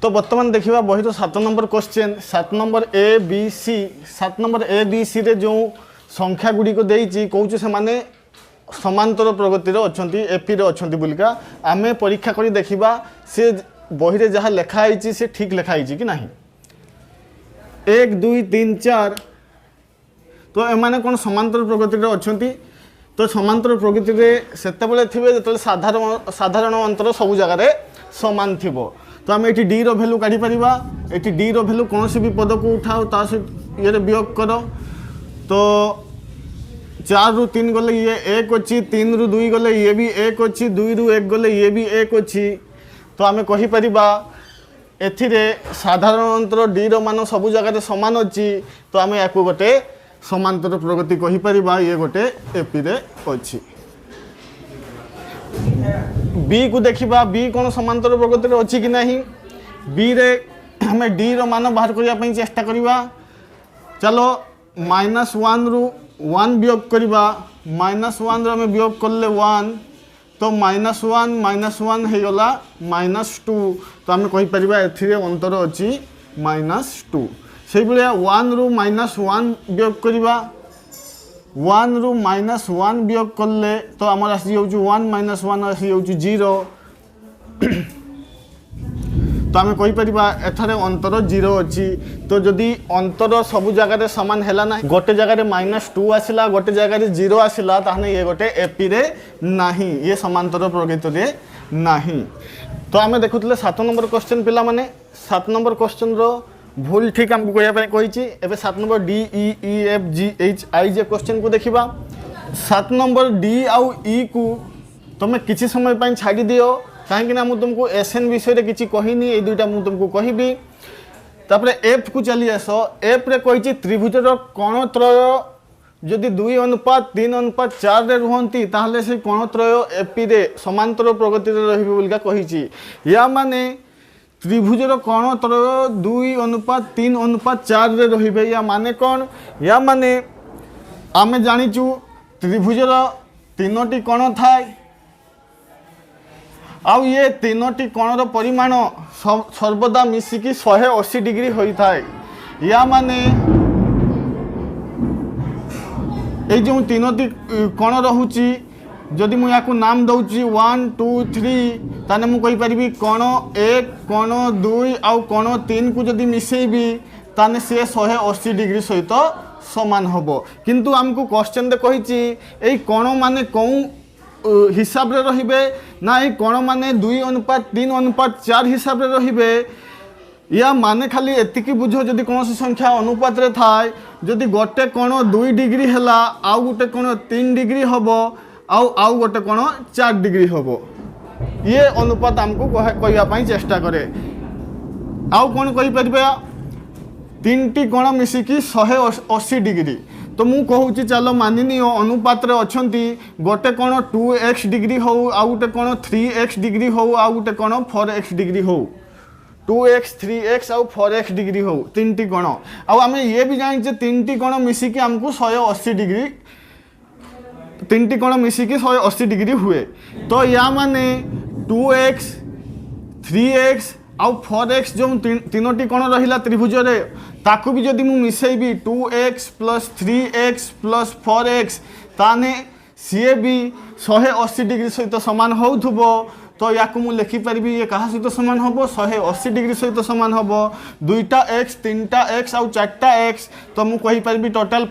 तो बर्तमान देखा बही तो 7 number question 7 number A B C 7 number A B C रे जो संख्या गुड़ी को देइछि कहूँ से माने समांतर प्रगति अच्छा एपी रे अच्छा बोलिका आमे परीक्षा करी देखिबा से बही रे जहाँ लिखाई से ठीक लिखाई कि नहीं 1 2 3 4 तो एमाने कौन समांतर प्रगति रे अच्छा तो समांतर प्रगति रे सेतेबेले थिबे जेतेबेले साधारण अंतर सब जगह समान थिबो तो आम ये डी रैल्यू काढ़ी पारिबा ये डी रैल्यू कौन सी भी पद को उठाओ ता ये वियोग कर तो 4 रू 3 गले ये 1 अच्छी 3 रू 2 गले ये भी 1 अच्छी 2 रू 1 गले ये भी 1 अच्छी तो आम कहीपर एथिरे साधारण अंतर डी मान सब जगह समान अच्छी तो आम या गोटे समांतर प्रगति कहीपर ये गोटे एपी रे अच्छी बी को देखा बी कौन समांतर प्रगति रे अच्छी कि नहीं बी रे हमें डी रो मान बाहर करने चेष्टा करवा चलो -1 रू 1 वियोग करवा -1 रो हमें वियोग कले 1 तो -1 होगला -2 तो आम कहीपर ए अंतर अच्छी -2 से भाया 1 रू -1 वियोग करवा 1 रू -1 वियोग कले तो आमर आसी जाऊँ 1 -1 आसी जाऊँ 0 तो आम कहीपर एथारे अंतर 0 अच्छी तो जदि अंतर सब जगह सामान है ना गोटे जगह -2 आसला गोटे जगह 0 आसला ताहने ये गोटे एपी रे नहीं ये समांतर प्रगति रे नहीं तो आम देखुले 7 नंबर क्वेश्चन पिला माने 7 नंबर क्वेश्चन रो भूल ठीक आमको कही एवं 7 number D E E F G H I J question को देखा 7 नंबर डी आउ ई को तुम किसी समय पर छाड़ी दियो कहीं तुमको एसएन विषय किसी कहनी ये दुईटा मुझे तुमको कहबी तापरे एफ को चली आस एफ रे कही त्रिभुजर कणत्रय जदि 2:3:4 रे रुहंती ताहले से कणत्रय एपी रे समांतर प्रगति रे रहिबे बोलिका कहिछि या माने त्रिभुजर कणत्रय 2:3:4 रे रहिबे या माने कौन या माने आमे जानिचु त्रिभुजर 3टी कण थाए आउ ये 3टी कणर परिमाण सर्वदा मिसिकी 180 डिग्री होता है या माने ये जो 3टी कण रहुची जदि मु याकू नाम दउची 1 2 3 ताने मु कहि परिबी कण 1 कण 2 आउ कण 3 को जदि मिसेबी ताने से 180 डिग्री सहित समान होबो किंतु हमको क्वेश्चन दे कहिची एई कण माने कौं हिसाब रे रहिबे ना एई कण माने 2:3:4 हिसाब रे रहिबे या माने खाली एतिकी बुझो जदि कौन संख्या अनुपात रे थाए जदि गोटे कण 2 डिग्री हैला आउ गोटे कण 3 डिग्री होबो आउ गोटे कण 4 डिग्री होबो ये अनुपात हमको कहया पई चेष्टा करे आउ कौन कहि परबे 3टी कण मिसिकी 180 डिग्री तो मु कहूँ चलो मानिनी अनुपात रे अछंती गोटे कण 2x डिग्री हो आउ गोटे कण 3x डिग्री हो आउ गोटे कण 4x डिग्री हो 2x 3x आउ 4x डिग्री हो 3टी कण आम ये भी जानी 3टी कण मिसिकी हमको 180 डिग्री 3टी कण मिसिकी 180 डिग्री हुए तो या माने 2x 3x आउ 4x जो 3टी कण रहिला त्रिभुज रे ताकू भी जदि मु मिसेबी 2x + 3x + 4x ताने सीए भी 180 डिग्री सहित समान होउथबो तो या को मु लिखि परबी ये कहा सहित समान होबो 180 डिग्री सहित समान होबो 2टा x 3टा x आउ 4टा x तो मु कहि परबी टोटल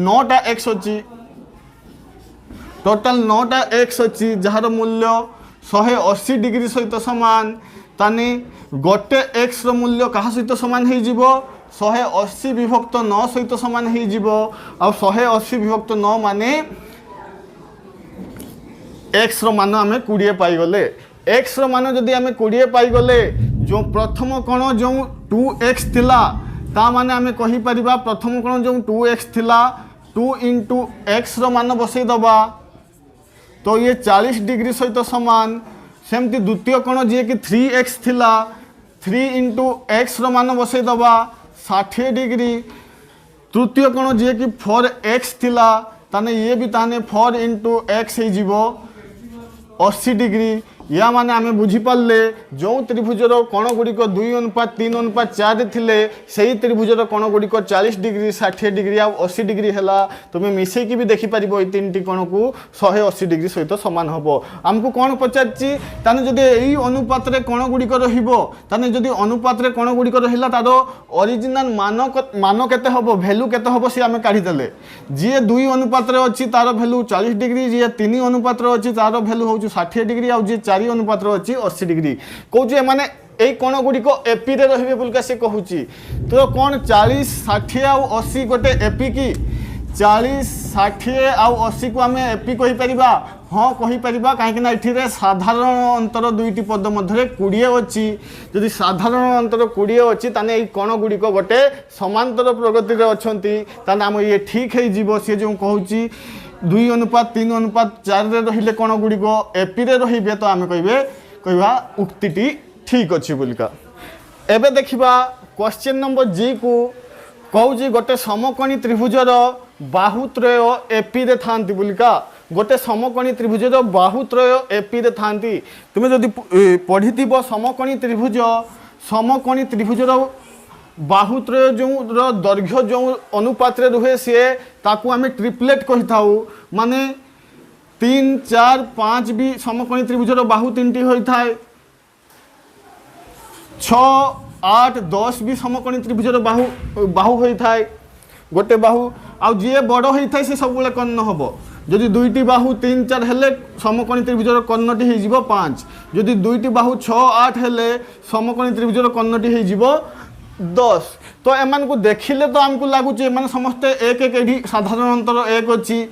9टा x अछि टोटल 9टा x अछि जहार मूल्य 180 डिग्री सहित समान ताने गोटे x रो मूल्य कहा सहित समान हे जिवो 180 विभक्त 9 सहित समान हे जिवो आ 180 विभक्त 9 माने x रो मान आमे 20 पाई गले x रो मान जदि आमे 20 पाई गले जो प्रथम कण जो 2x थिला ता माने आमे कहि परिबा प्रथम कण जो 2x थिला 2 * x रो मान बसई दबा तो ये 40 डिग्री सहित समान सेमती द्वितीय कण जे कि 3x थिला 3 * x रो मान बसई दबा 60 डिग्री तृतीय कण जे कि 4x थिला ताने ये भी ताने 4 * x हे जीवो 80 डिग्री या माने आमे बुझी पारले जो त्रिभुजर कोण गुड़िक 2:3:4 थिले सेही त्रिभुजर कोण गुड़िक 40 डिग्री 60 डिग्री आ 80 डिग्री हैला तुम मिसई की भी देखि परिबो ए तीनटी कोण को 180 डिग्री सहित समान हबो। हमको कोण पचारची ताने जदि एई अनुपात रे कोण गुड़िक रहिबो ताने जदि अनुपात रे कोण गुड़िक रहिला तारो ओरिजिनल मान केते हबो वैल्यू केते हबो से आमे काढी देले जे 2 अनुपात रे अछि तारो वैल्यू 40 डिग्री जे 3 अनुपात रे अछि तारो वैल्यू होउ 60 डिग्री आ जे 4 अनुपात रे अछि 80 डिग्री कहूचे माने ए कोण गुड़िक एपी रे रहिबे बोलका से कहूची तो कोण 40 60 आ 80 गोटे एपी की 40 60 आ 80 को आमे एपी कहि परिबा हाँ कहि परिबा काहे कि एठी रे साधारण अंतर दुईटी पद मध्य 20 अछि यदि साधारण अंतर 20 अछि ताने ए कोण गुड़िक गोटे समांतर प्रगति रे अछंती ताने हम ये ठीक हे जीवो से जो कहूची 2:3:4 रे रहिले कोण गुड़िक एपी रे रहिबे तो आमे कहबा उक्तिटी ठीक अच्छी बोलिका। एबे देखिबा क्वेश्चन नंबर जी को कहूँ गोटे समकोणी त्रिभुजर बाहुत्रय एपी रे थांती बोलिका गोटे समकोणी त्रिभुजर बाहुत्रय एपी रे थांती तुमे जदि पढ़िथिबो समकोणी त्रिभुजर बाहुत्रय जो दैर्घ्य जो अनुपात रे रुहे से ताकू आमे ट्रिपलेट कहि थाउ माने 3 4 5 भी समकोणी त्रिभुजर बाहु तीनटी होई थाए 6 8 10 भी समकोणी त्रिभुजर बाहु होई थाए गोटे बाहु आ जे बड़ होई थाए से सब बेले कर्ण हबो जदि दुईटी बाहु 3 4 हेले समकोणी त्रिभुजर कर्णटी हे जिवो 5 जदि दुईटी बाहु 6 8 हेले समकोणी त्रिभुजर कर्णटी हे जिवो 10 तो एमान को देखिले तो हमको लागुच एमान समस्ते एक एक एठी साधारण अंतर 1 अछि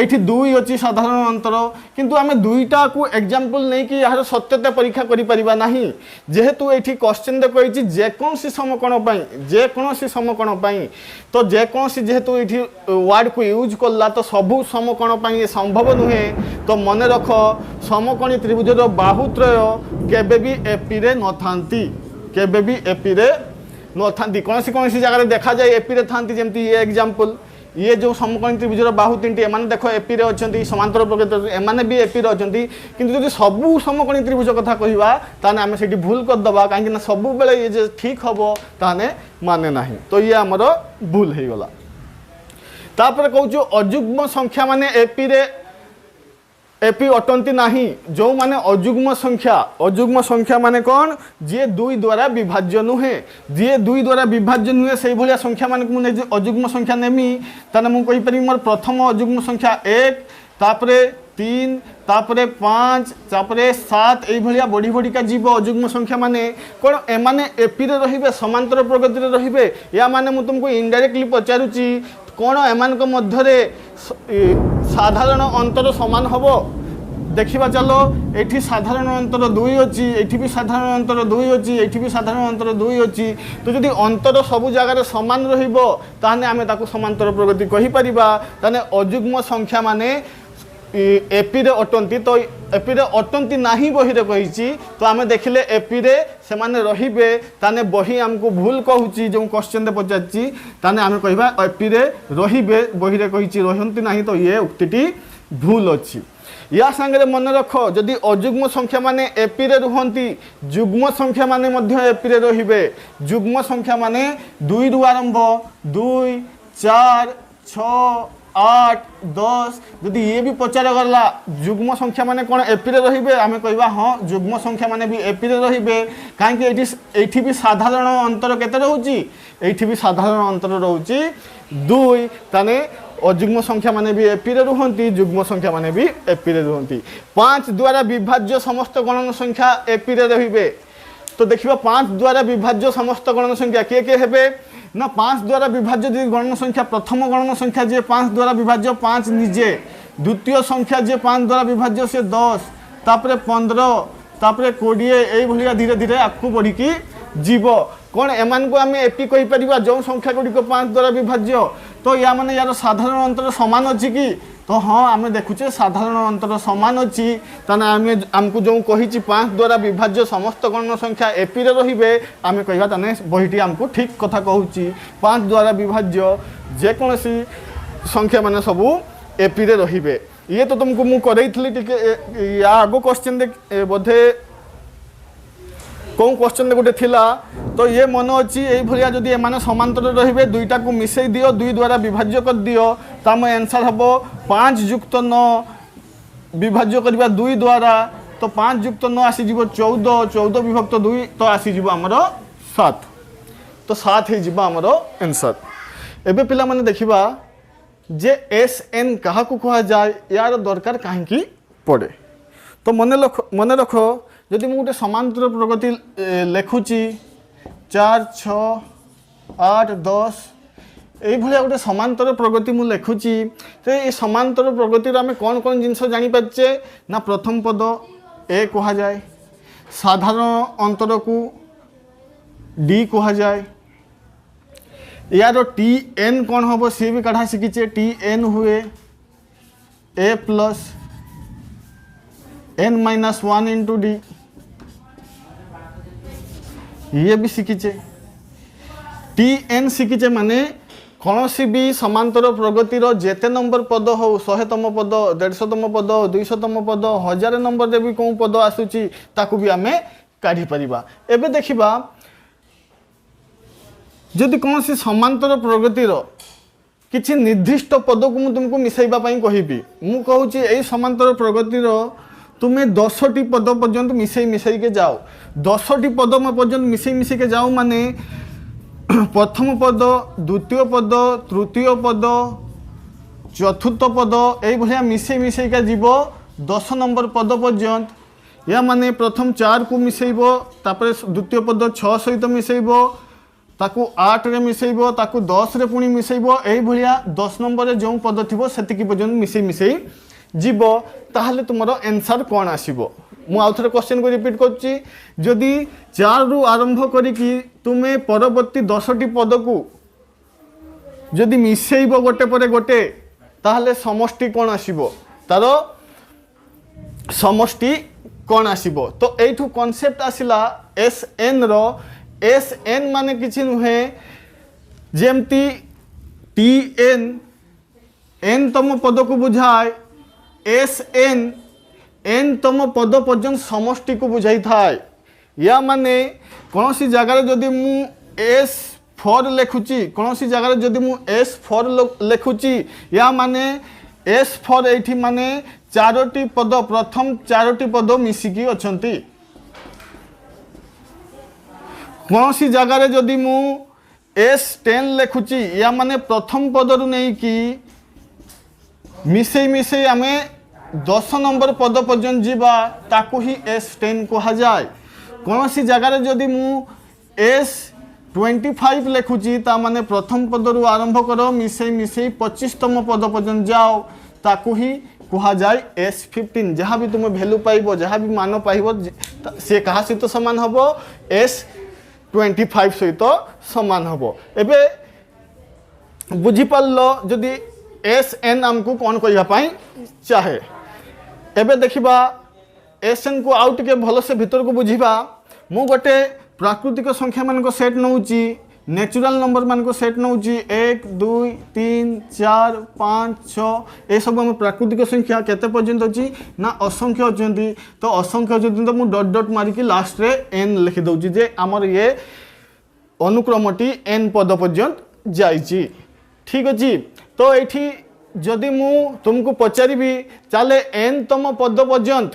एठी 2 अछि साधारण अंतर किंतु आमे दुईटा को एग्जांपल नै कि यार सत्यता परीक्षा करि परिबा नाही जेहेतु एठी क्वेश्चन दे कहिछि जे कोनसी समकोण पई तो जे कोनसी जेहेतु एठी वर्ड को यूज करला तो सबु समकोण पई संभव नुहे तो मने रख समकोणी त्रिभुजर बाहुत्रय केबे भी एपी रे नथांती केबे भी एपी रे नथांती कौन सी जगह देखा जाए एपी रे थांती जेमती ये एग्जांपल ये जो समकोणी त्रिभुजर बाहु तीनटी एमाने देखो एपी रे अछंती समांतर प्रकृति एमाने भी एपी रे अछंती किंतु जदि सबु समकोणी त्रिभुज कथा कहिबा ताने आमे सेठी भूल कर दबा काहे कि ना सबु बेले ये जे ठीक हबो ताने माने नाही तो ये हमर भूल हे गला। तापर कहउछु अयुग्म संख्या माने एपी अटंती नाही जो माने अयुग्म संख्या माने कौन जे 2 द्वारा विभाज्य नुहे जे 2 द्वारा विभाज्य नुहे से भलिया संख्या माने मुझे अयुग्म संख्या नेमी ताने मु कहि परिबी मोर प्रथम अयुग्म संख्या 1 तापरे 3 तापरे 5 तापरे 7 एई भलिया बड़ी बड़ी का जीव अयुग्म संख्या माने कोन एमाने एपी रे रहिबे समांतर प्रगति रे रहिबे या माने मु तुमको इनडायरेक्टली पचारुची कोन एमान को मध्य रे साधारण अंतर समान हबो देखिबा चलो एठी साधारण अंतर 2 अछि एठी भी साधारण अंतर 2 अछि एठी भी साधारण अंतर 2 अछि तो जदि अंतर सब जगह रे समान रहिबो ताने आमे ताकू समांतर प्रगति कहि परिबा ताने अयुग्म संख्या माने एपी रे अटंती तो एपी रे अटंती नाही बही रे कहिची तो आमे देखिले एपी रे से माने रहिबे ताने बही हमको भूल कहूची जो क्वेश्चन दे पचाची ताने आमे कहिबा एपी रे रहिबे बही रे कहिची रहंती नाही तो ये उक्तिटी भूल अछि। या संगे मन रख जदि अयुग्म संख्या माने एपी रे रुहंती जुग्म संख्या माने मध्य एपी रे रहिबे जुग्म संख्या माने 2 रु आरंभ 2 4 6 8 10 जदि ये भी पचार गला जुग्म संख्या माने कोन एपी रे रहिबे आमे कहबा हां जुग्म संख्या माने भी एपी रे रहिबे काहे कि एठी भी साधारण अंतर केते रहउची एठी भी साधारण अंतर रहउची 2 ताने अयुग्म संख्या माने भी एपी रे रुहंती जुग्म संख्या माने भी एपी रे रुहंती 5 द्वारा विभाज्य समस्त गणन संख्या एपी रे रहिबे तो देखिबा 5 द्वारा विभाज्य समस्त गणन संख्या के हेबे ना 5 द्वारा विभाज्य गणन संख्या प्रथम गणन संख्या जे 5 द्वारा विभाज्य 5 निजे द्वितीय संख्या जे 5 द्वारा विभाज्य से 10 तापरे 15 तापरे 20 एई भलिया धीरे धीरे आकु बढ़ी की जीव कौन एमान को आमे एपी कहि परिबा जो संख्या गुडी को 5 द्वारा विभाज्य तो या माने यार साधारण अंतर समान अछि की तो हाँ आमे देखुचे साधारण अंतर समान अछि ताने आमे हमको जो कहिछि 5 द्वारा विभाज्य समस्त गणन संख्या एपी रे रहिबे आमे कहिबा ताने बहिटी हमको ठीक कथा कहूछि 5 द्वारा विभाज्य जे कोनसी संख्या माने सबु एपी रे रहिबे। ये तो तुमको मु करैथली टिके या आगो क्वेश्चन देख बोधे कौन क्वेश्चन गोटे थिला तो ये मन अच्छी यही भाया जदि एमाने समांतर रहिबे दुईटा को मिसई दियो 2 द्वारा विभाज्य कर दियो ताम आंसर हबो 5 युक्त 9 विभाज्य करबा 2 द्वारा तो 5 युक्त 9 आसी जीवो 14 14 विभक्त 2 तो आसी जीवो हमरो 7 तो 7 हे जीवो हमरो आंसर। एबे पिला माने देखिबा जे एस एन कहा को कहा जाए यार दरकार काहे की पड़े। तो मन रखो जदि मु गोटे समांतर प्रगति लेखुची 4 6 8 10 यही गोटे समांतर प्रगति मु लेखुची तो ये समांतर प्रगति आम कौन कौन जिनस जानीपारे ना प्रथम पद ए कहा जाए साधारण अंतर को डी कहा जाए यार टी एन कौन हम सी भी काढ़ा शिखीचे टी एन हुए A plus N minus 1 into D ये भी शिखीचे टी एन शिखीचे माने कौन सी भी समांतर प्रगतिर जेते नंबर पद हो 100तम पद 150तम पद 200तम पद 1000 नंबर रे भी कौन पद आसुची ताकू भी आमे काढ़ी परिबा। एबे देखिबा जदि कौन सी समांतर प्रगतिर किसी निर्दिष्ट पद को मुझे तुमको मिसाइबा कहबी मु कहूँ यही समांतर प्रगतिर तुम्हें 10टी पद पर्यंत मिसई के जाओ 10टी पद पर्यंत मिसई के जाओ माने प्रथम पद द्वितीय पद तृतीय पद चतुर्थ पद यही मिसई का जीव 10 नंबर पद पर्यंत या माने प्रथम 4 को मिसैब तापर द्वितीय पद 6 सहित मिसैब ताकू 8 रे मिसैब ताकू 10 रे पुणी मिसैब यही भाया 10 नंबर रे जो पद थी सेतिकी पर्यंत मिसई जीव ताहले तुमर आंसर कौन आसीबो। मु आउ थे क्वेश्चन को रिपीट करुच्ची जदि 4 रु आरंभ करिकी तुमे परवर्ती 10टी पद को जदि मिसैब गोटे पर गोटे ताहले समष्टि कौन आसीबो तार समष्टि कौन आसीबो। तो एठू concept आसिला S N rho S N माने किछि नुहे जेमती टी एन एन तम पद को बुझाए एस एन एन तम पद पर्यंत समष्टि को बुझाई थाए या माने कौन सी जगह जदि मु एस 4 लेखुची कौन सी जगह जदि मु एस 4 लेखुची या माने एस 4 एठी माने 4टी पद प्रथम 4टी पद मिसिकी अछंती कौन सी जगह जदि मु एस 10 लेखुची या माने प्रथम पद रु नहीं कि मिसई आमे 10 नंबर पद पर्यंत जीवा ताकू ही एस 10 कहा जाए। कौन सी जगह जदि मु एस 25 लेखुची ता माने प्रथम पद रु आरंभ करो मिसई 25तम पद पर्यंत जाओ ताकू ही कहा जाए एस 15 जहाँ भी तुम वैल्यू पाइब जहाँ भी मान पाइब से कहा सहित सामान हम एस 25 सहित सामान हम। एबे बुझीपार जदि एस एन आमको कौन करने चाहे एबे देखिबा एस एन को आउ टिके भल से भीतर को बुझीबा मु गोटे प्राकृतिक संख्या मान को सेट नौची नेचुरल नंबर मान को सेट नौची 1 2 3 4 5 6 ये सब हम प्राकृतिक संख्या केते पर्यंत अछि ना असंख्य अछंती तो असंख्य अछंती तो मु डॉट डॉट मारिकी लास्ट रे एन लिखि दउची जे हमर ये अनुक्रमटी एन पद पर्यंत जाइची। ठीक अछि तो एठी जदि मु तुमको पचारिबी चले एन तम पद पर्यंत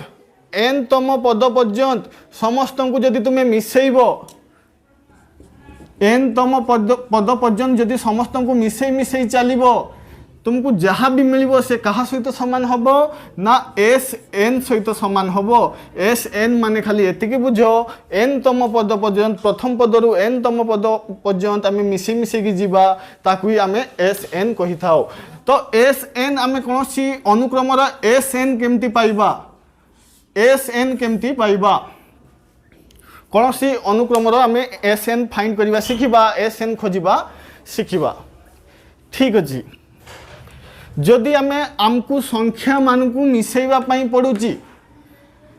समस्त को जदि तुम्हें मिसैब एन तम पद पर्यंत जदि समस्त को मिसई चलो तुमको जहाँ भी मिल से कहा सहित सामान हम ना एस एन सहित सामान हम। एस एन माने खाली एतिकी बुझ एन तम पद पर्यंत प्रथम पद रु एन तम पद पर्यंत आम मिसई जीवा ताकू ही आम एस एन कही था। तो एस एन आम कौन सी अनुक्रम एस एन केमती पाइबा एस एन केमती पाइबा कौन सी अनुक्रम आम एस एन फाइंड करवा शिखिबा एस एन खोजिबा शिखिबा। ठीक अच्छे जदि आमे आमको संख्या मान को मिसैबा पड़ुची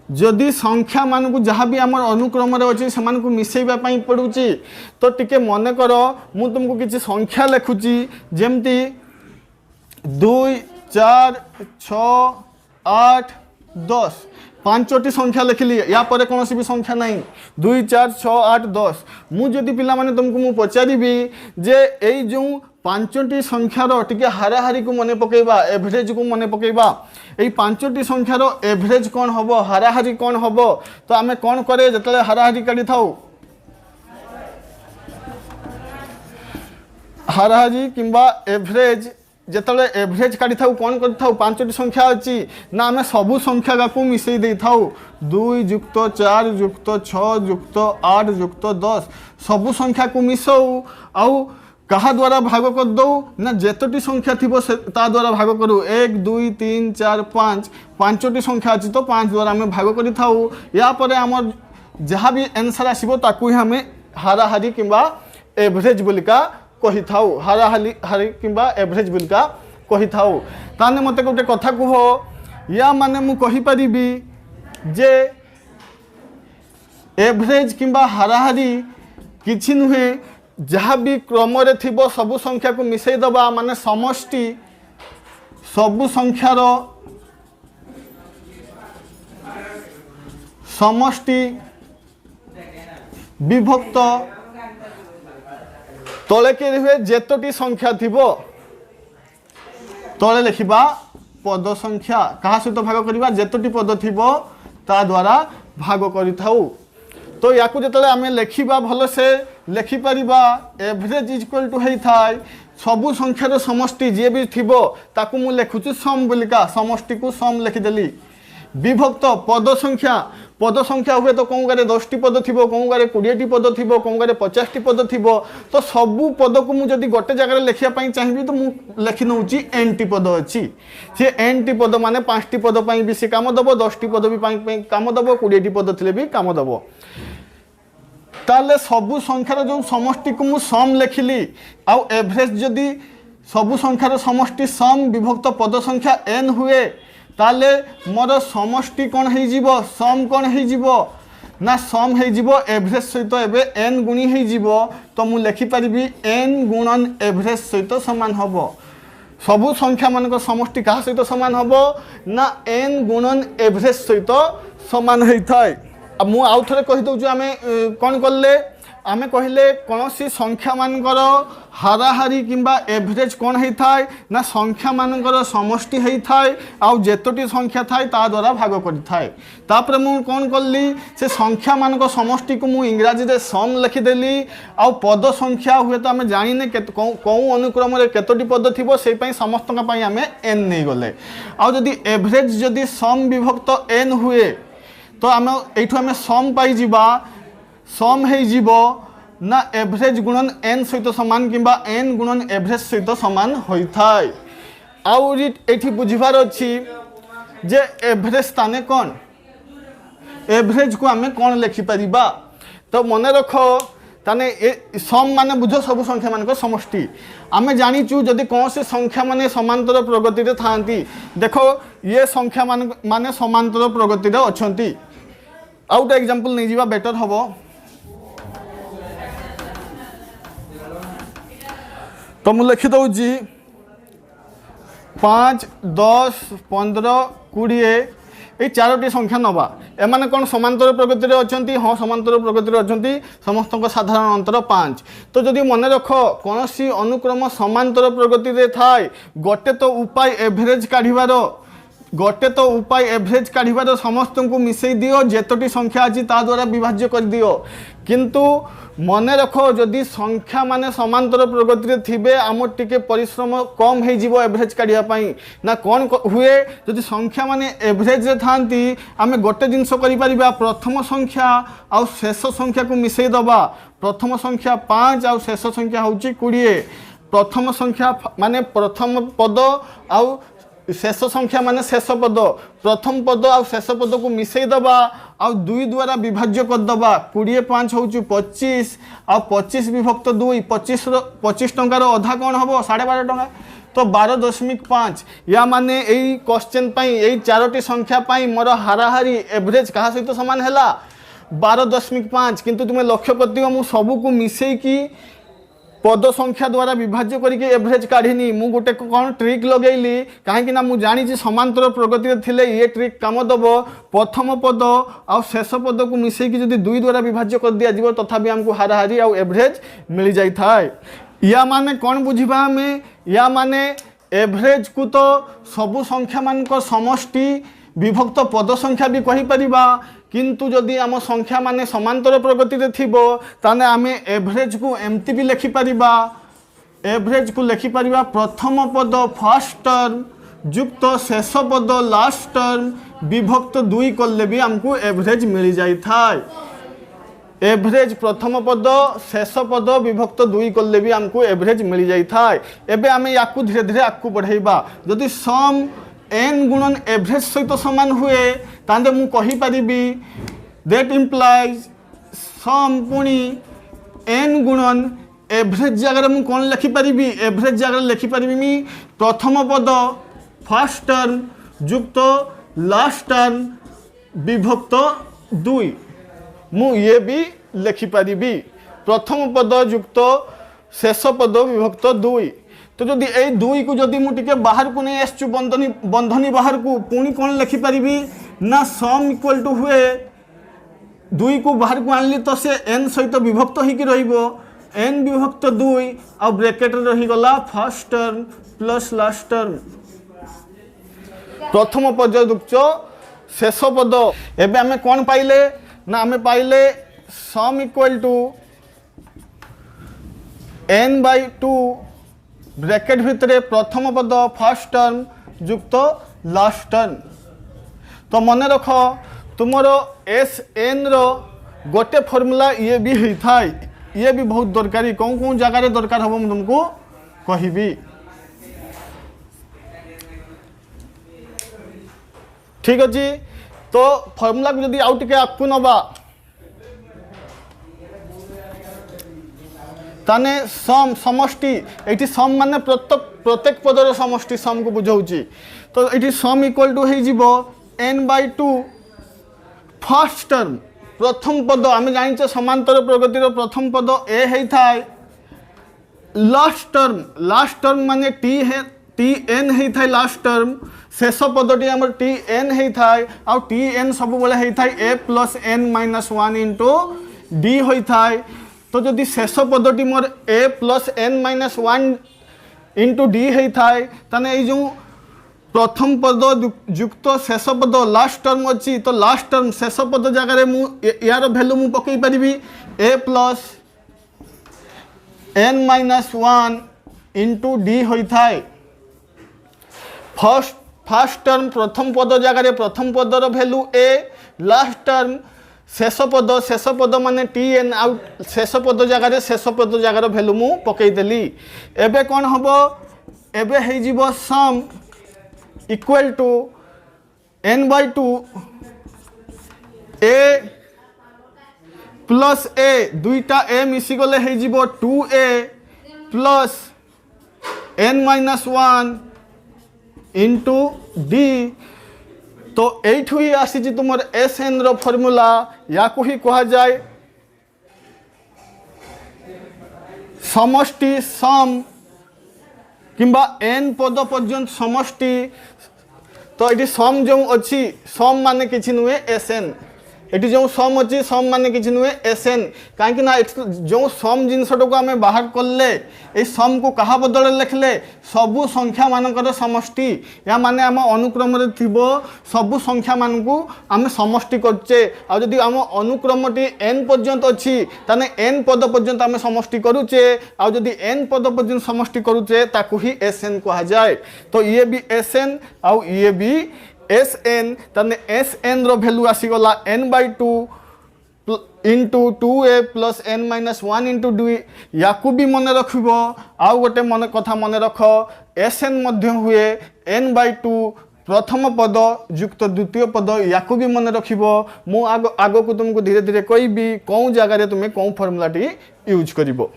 जदि संख्या मान को जहाँ भी आमर अनुक्रम अच्छे से मिसैबा पड़ुची तो टिके मन कर मु तुमको किसी संख्या लिखुची जेमती 2 4 6 8 10 ପାଞ୍ଚଟି ସଂଖ୍ୟା ଲେଖିଲି ୟା ପରେ କୌଣସି ବି ସଂଖ୍ୟା ନାହିଁ 2 4 6 8 10 ମୁଁ ଯଦି ପିଲାମାନେ ତୁମକୁ ମୁଁ ପଚାରିବି ଯେ ଏଇ ଯେଉଁ ପାଞ୍ଚଟି ସଂଖ୍ୟାର ଟିକେ ହାରାହାରିକୁ ମନେ ପକାଇବା ଏଭରେଜକୁ ମନେ ପକାଇବା ଏଇ ପାଞ୍ଚଟି ସଂଖ୍ୟାର ଏଭରେଜ କ'ଣ ହେବ ହାରାହାରି କ'ଣ ହେବ ତ ଆମେ କ'ଣ କରେ ଯେତେବେଳେ ହାରାହାରି କାଢ଼ିଥାଉ ହାରାହାରି କିମ୍ବା ଏଭରେଜ ଯେତେବେଳେ ଏଭରେଜ କାଢ଼ିଥାଉ କ'ଣ କରିଥାଉ ପାଞ୍ଚଟି ସଂଖ୍ୟା ଅଛି ନା ଆମେ ସବୁ ସଂଖ୍ୟାକୁ ମିଶାଇ ଦେଇଥାଉ 2 ଯୁକ୍ତ 4 ଯୁକ୍ତ 6 ଯୁକ୍ତ 8 ଯୁକ୍ତ 10 ସବୁ ସଂଖ୍ୟାକୁ ମିଶାଉ ଆଉ କାହା ଦ୍ୱାରା ଭାଗ କରିଦେଉ ନା ଯେତୋଟି ସଂଖ୍ୟା ଥିବ ତା ଦ୍ୱାରା ଭାଗ କରୁ 1 2 3 4 5 ପାଞ୍ଚଟି ସଂଖ୍ୟା ଅଛି ତ 5 ଦ୍ୱାରା ଆମେ ଭାଗ କରିଥାଉ ୟା ପରେ ଆମର ଯାହା ବି ଆନ୍ସର୍ ଆସିବ ତାକୁ ହିଁ ଆମେ ହାରାହାରି କିମ୍ବା ଏଭରେଜ ବୋଲିକା कहीथाऊ हाराहारी किंबा एवरेज बोलिका कहीथाऊ ताने मते गोटे कथा कह या माने मु कहि परिबी जे एवरेज किंबा हाराहारी किछि नुहे जहाँ भी क्रम रे थिबो सबु संख्या को मिसई दबा माने समष्टि सबु संख्यार समष्टि विभक्त तले के हुए जेतोटी संख्या थिबो तले लिखिबा पद संख्या कहा सहित भाग करिबा जेतोटी पद थिबो ता द्वारा भाग करिथाउ तो याकु जेतले आमे लिखिबा भलो से लिखि परिबा एवरेज इज इक्वल टू हेई थाय सबु संख्यार समष्टि जे भी थिबो ताकु मु लिखुछु सम बोलिका समष्टि को सम लिखि देली विभक्त पद संख्या हुए तो कौन गारे 10 टी पद थिबो कौन गारे 20 टी पद थिबो कौन गारे 50 टी पद थिबो तो सबु पद को मु जदी गोटे जगह लिखिया पई चाहिबी तो मु लिखि नउची n टी पद अछि से n टी पद माने 5 टी पद पई भी से काम दबो 10 टी पद भी पई काम दबो 20 टी पद थिले भी काम दबो ताले सबु संख्यार जो समष्टि को मु सम लिखिली आ एवरेज जदी सबु संख्यार समष्टि सम विभक्त पद संख्या n हुए ताले मोर समष्टि कौन है जीवो सम कौन है जीवो ना सम है जीवो एवरेज सहित एबे n गुणी है जीवो तो मु लिखि परिबी n गुणन एवरेज सहित समान हबो सबु संख्या मान को समष्टि कहा सहित समान हबो ना n गुणन एवरेज सहित समान है थाय अब मु आउ थरे कहि दउ जो आमे कोन करले आमे कहिले कोनोसी संख्या मानकर हाराहारी किंबा एवरेज कौन है थाय ना संख्या मानकर समष्टि है थाय आ जेतोटी संख्या थाय ता द्वारा भाग करि थाय तापर मु कोन करली से संख्या मानक समष्टि को मु इंग्रजी रे सम लिखि देली आ पद संख्या हुए तो आमे जानिने कोउ अनुक्रम रे केतोटी पद थिबो सेई पई समस्त का पई आमे n नै गले आ जदी एवरेज जदी सम विभक्त n हुए तो आमे एठो आमे सम पाई जिबा सम है जीवो ना एवरेज गुणन n सहित समान किंबा n गुणन एवरेज सहित समान होई थाय आउरी एठी बुझिबार अछि जे एवरेज स्थाने कोन एवरेज को आमे कोन लिखि परिबा तो मने रखो ताने सम माने बुझो सब संख्या मान को समष्टि आमे जानिचु जदि कौन से संख्या माने समांतर प्रगति रे थांती देखो ये संख्या माने समांतर प्रगति रे अछंती आउट एग्जांपल नै जीवा बेटर हबो तो मु लिखि दउजी 5 10 15 20 ये चारोटी संख्या नवा एमाने कौन समांतर प्रगति रे अछंती हाँ समांतर प्रगति रे अछंती समस्त साधारण अंतर 5 तो जदि मन रख कौन सी अनुक्रम समांतर प्रगति रे थाय गोटे तो उपाय एवरेज काढ़िबार गोटे तो उपाय एवरेज काढ़िबार समस्त को मिसई दियो जेतोटी संख्या अछि ता द्वारा विभाज्य कर दियो किंतु मन रख जदि संख्या माने समांतर प्रगति रे थिबे आम टिके परिश्रम कम हो जीवो एवरेज काढ़िया पई ना कौन हुए जदि संख्या माने एवरेज रे थांती आमे गोटे जिंस करि परिबा प्रथम संख्या आ शेष संख्या को मिसई दबा प्रथम संख्या 5 आ शेष संख्या होची 20 प्रथम संख्या माने प्रथम पद आ शेष संख्या माने शेष पद प्रथम पद आ शेष पद को मिसई दबा आ 2 द्वारा विभाज्य कर दबा 20 5 होची 25 आ 25 विभक्त 2 25 टंकार अधा कौन हबो 12.5 टंका तो 12.5 या माने एई क्वेश्चन पई एई चारोटी संख्या पई मोर हाराहारी एवरेज कहा सहित समान हैला 12.5 किंतु तुमे लक्ष्य करथियो मु सब को मिसई की पद संख्या द्वारा विभाज्य करके एवरेज काढ़ी मु गोटे कौन ट्रिक लगेली कहीं मु जानी समांतर प्रगति थिले ये ट्रिक काम दब प्रथम पद आ शेष पद को मिसेकी जदि 2 द्वारा विभाज्य कर दिया जीवो तथापि हमको हाराहारी आ एवरेज मिल जाई थाए। या माने कौन बुझिबा हमें या माने एवरेज को तो सबु संख्या मान समष्टि विभक्त पद संख्या भी कहि परिबा किंतु जदि आम संख्या माने समांतर प्रगति रे थिबो ताने आमे एवरेज को एमती भी लिखि परिबा एवरेज को लिखि परिबा प्रथम पद फर्स्ट टर्म युक्त शेष पद लास्ट टर्म विभक्त 2 करले भी हमको एवरेज मिल जाई थाए। एवरेज प्रथम पद शेष पद विभक्त 2 करले भी हमको एवरेज मिल जाई थाए। एबे आमे याकू धीरे धीरे आकू बढ़ाइबा जदि सम n गुणन एवरेज सहित समान हुए तांदे मु कहि परिबी दैट इम्प्लाइज सम पुणी n गुणन एवरेज जगह मु कौन लिखि परिबी एवरेज जगह लिखि परिबी मी प्रथम पद फर्स्ट टर्म युक्त लास्ट टर्म विभक्त 2 मु ये भी लिखि परिबी प्रथम पद युक्त शेष पद विभक्त 2। तो जदि ए 2 को जदि मु टिके बाहर को नहीं आसचु बंधनी बाहर को पुणी कौन लिखि परिबी ना सम इक्वल टू हुए 2 को बाहर को आनली तो से n सहित विभक्त होइकी रहिबो n विभक्त 2 आ ब्रैकेट रे रही गला first term plus last term प्रथम पद युक्त शेष पद। एबे हमें कौन पाइले ना हमें पाइले सम इक्वल टू n/2 ब्रैकेट भितर प्रथम पद फर्स्ट टर्म युक्त लास्ट टर्म। तो मन रख तुमरो Sn रो गोटे फॉर्मूला ये भी होता है ये भी बहुत दरकारी कौन कौन जगह दरकार हम तुमको कहबी। ठीक अच्छे तो फॉर्मूला को जदि आउ टिके आगु नवा ताने सम समष्टि ये सम माने प्रत्येक पदर समष्टि सम को बुझाऊँगी। तो ये सम इक्वल टू हो n/2 फर्स्ट टर्म प्रथम पद आम जाने समांतर प्रगतिर प्रथम पद ए होता है लास्ट टर्म माने tn होता है लास्ट टर्म शेष पदटी आम tn होता है आ tn सब होता है a + n - 1 * d होता है। तो जदि शेष पदटी मोर a + n - 1 * d होता है ताने ये जो प्रथम पद युक्त शेष पद लास्ट टर्म अच्छी तो लास्ट टर्म शेष पद जगह मु यार वैल्यू मु पकई पारिबी a + n - 1 * d होता है। फर्स्ट टर्म प्रथम पद जगह प्रथम पदर वैल्यू a लास्ट टर्म शेष पद माने tn आउट शेष पद जगह वैल्यू मु पकईदेली। एबे कौन हम एबे हो जीवो sum equal to n/2 a plus a दुईटा a मिसिगले हो जीवो 2a प्लस n - 1 * d। तो एठू ही आसी तुम Sn रो फॉर्मूला या को ही कहा जाए समष्टि सम किंबा n पद पर्यंत समष्टि। तो ये सम जो अच्छी सम माने किछि नुहे Sn ये जो सम अच्छी सम माने किछि नुहे Sn कहीं ना जो सम जिनसटा को आम बाहर कले ये सम को कहा बदल लिखले सबु संख्या मानकर समष्टि या माने आम अनुक्रम रे थिबो सबु संख्या मान को आम समष्टि करचे आ जदि आम अनुक्रमटी n पर्यंत अच्छी ताने n पद पर्यंत आम समष्टि करूचे आ जदि n पद पर्यंत समष्टि करूचे ताकू ही Sn कहा जाए। तो ये भी Sn आ ये भी Sn ताने Sn रो वैल्यू आसीगला n/2 * 2a + n - 1 * d याकू भी मन रखिबो। आउ गोटे मन कथा मन रख Sn मध्य हुए n/2 प्रथम पद युक्त द्वितीय पद याकू भी मन रखिबो। मु आगो को तुमको धीरे धीरे कहबी कौन जगह तुम्हें कौन फॉर्मूला टी यूज करिबो।